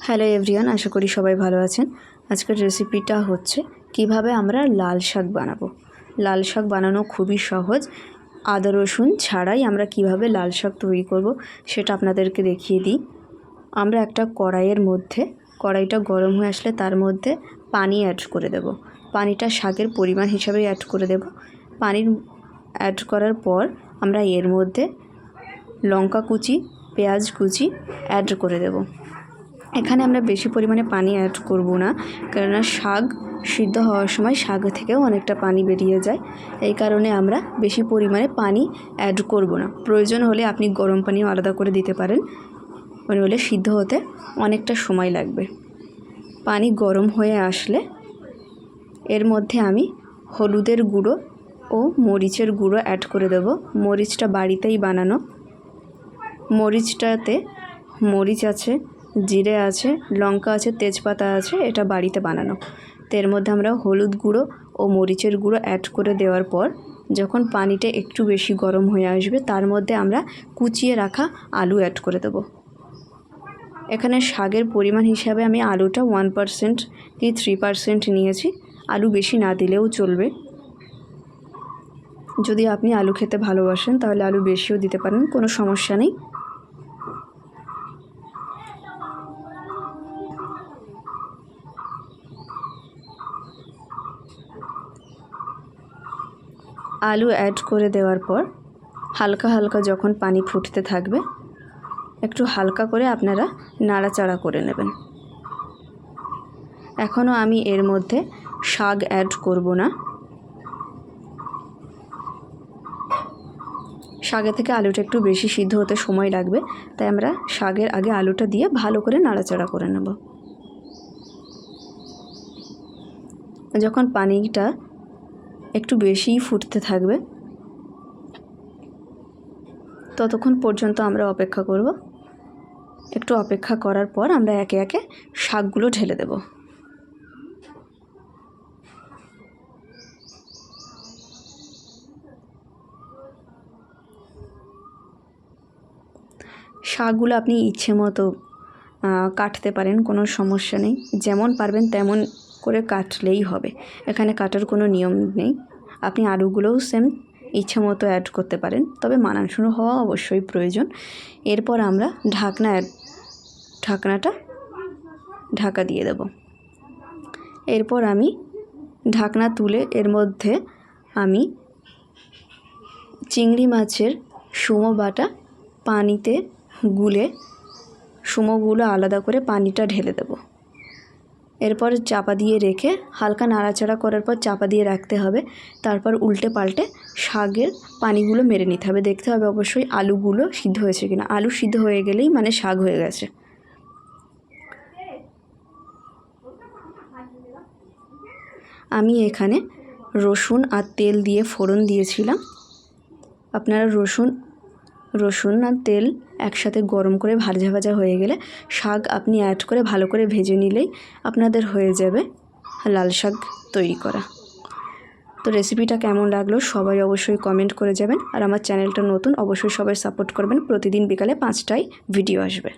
Hello everyone, আশা করি সবাই ভালো আছেন। আজকের রেসিপিটা হচ্ছে কিভাবে আমরা লাল শাক বানাবো। লাল শাক বানানো খুবই সহজ। আদা রসুন ছাড়াই আমরা কিভাবে লাল শাক তৈরি করব সেটা আপনাদেরকে দেখিয়ে দিই। আমরা একটা কড়াইটা গরম হয়ে আসলে তার মধ্যে পানি অ্যাড করে দেব। পানিটা শাকের পরিমাণ হিসাবে অ্যাড করে দেব। পানি অ্যাড করার পর আমরা এর মধ্যে লঙ্কা কুচি, পেঁয়াজ কুচি অ্যাড করে দেব। এখানে আমরা বেশি পরিমাণে পানি অ্যাড করব না, কেননা শাক সিদ্ধ হওয়ার সময় শাক থেকেও অনেকটা পানি বেরিয়ে যায়। এই কারণে আমরা বেশি পরিমাণে পানি অ্যাড করব না। প্রয়োজন হলে আপনি গরম পানিও আলাদা করে দিতে পারেন, হলে সিদ্ধ হতে অনেকটা সময় লাগবে। পানি গরম হয়ে আসলে এর মধ্যে আমি হলুদের গুঁড়ো ও মরিচের গুঁড়ো অ্যাড করে দেব। মরিচটা বাড়িতেই বানানো। মরিচটাতে মরিচ আছে, জিরে আছে, লঙ্কা আছে, তেজপাতা আছে, এটা বাড়িতে বানানো। তো এর মধ্যে আমরা হলুদ গুঁড়ো ও মরিচের গুঁড়ো অ্যাড করে দেওয়ার পর যখন পানিটা একটু বেশি গরম হয়ে আসবে তার মধ্যে আমরা কুচিয়ে রাখা আলু অ্যাড করে দেব। এখানে শাকের পরিমাণ হিসাবে আমি আলুটা 1% কি 3% নিয়েছি। আলু বেশি না দিলেও চলবে। যদি আপনি আলু খেতে ভালোবাসেন তাহলে আলু বেশিও দিতে পারেন, কোনো সমস্যা নেই। আলু অ্যাড করে দেওয়ার পর হালকা হালকা যখন পানি ফুটতে থাকবে একটু হালকা করে আপনারা নাড়াচাড়া করে নেবেন। এখনও আমি এর মধ্যে শাক অ্যাড করব না। শাকের থেকে আলুটা একটু বেশি সিদ্ধ হতে সময় লাগবে, তাই আমরা শাকের আগে আলুটা দিয়ে ভালো করে নাড়াচাড়া করে নেব। যখন পানিটা একটু বেশিই ফুটতে থাকবে ততক্ষণ পর্যন্ত আমরা অপেক্ষা করব। একটু অপেক্ষা করার পর আমরা একে একে শাকগুলো ঢেলে দেব। শাকগুলো আপনি ইচ্ছে মতো কাটতে পারেন, কোনো সমস্যা নেই। যেমন পারবেন তেমন করে কাটলেই হবে, এখানে কাটার কোনো নিয়ম নেই। আপনি আলুগুলোও সেম ইচ্ছে মতো অ্যাড করতে পারেন, তবে মানানসই হওয়া অবশ্যই প্রয়োজন। এরপর আমরা ঢাকনাটা ঢাকা দিয়ে দেব। এরপর আমি ঢাকনা তুলে এর মধ্যে আমি চিংড়ি মাছের সুমো বাটা পানিতে গুলে সুমোগুলো আলাদা করে পানিটা ঢেলে দেব। এরপর চাপা দিয়ে রেখে হালকা নাড়াচাড়া করার পর চাপা দিয়ে রাখতে হবে। তারপর উল্টে পাল্টে শাকের পানিগুলো মেরে নিতে হবে। দেখতে হবে অবশ্যই আলুগুলো সিদ্ধ হয়েছে কিনা। আলু সিদ্ধ হয়ে গেলেই মানে শাক হয়ে গেছে। আমি এখানে রসুন আর তেল দিয়ে ফোড়ন দিয়েছিলাম। আপনারা রসুন আর তেল একসাথে গরম করে ভাজা ভাজা হয়ে গেলে শাক আপনি অ্যাড করে ভালো করে ভেজে নিলেই আপনাদের হয়ে যাবে লাল শাক তৈরি করা। তো রেসিপিটা কেমন লাগলো সবাই অবশ্যই কমেন্ট করে যাবেন। আর আমার চ্যানেলটা নতুন, অবশ্যই সবাই সাপোর্ট করবেন। প্রতিদিন বিকালে 5টায় ভিডিও আসবে।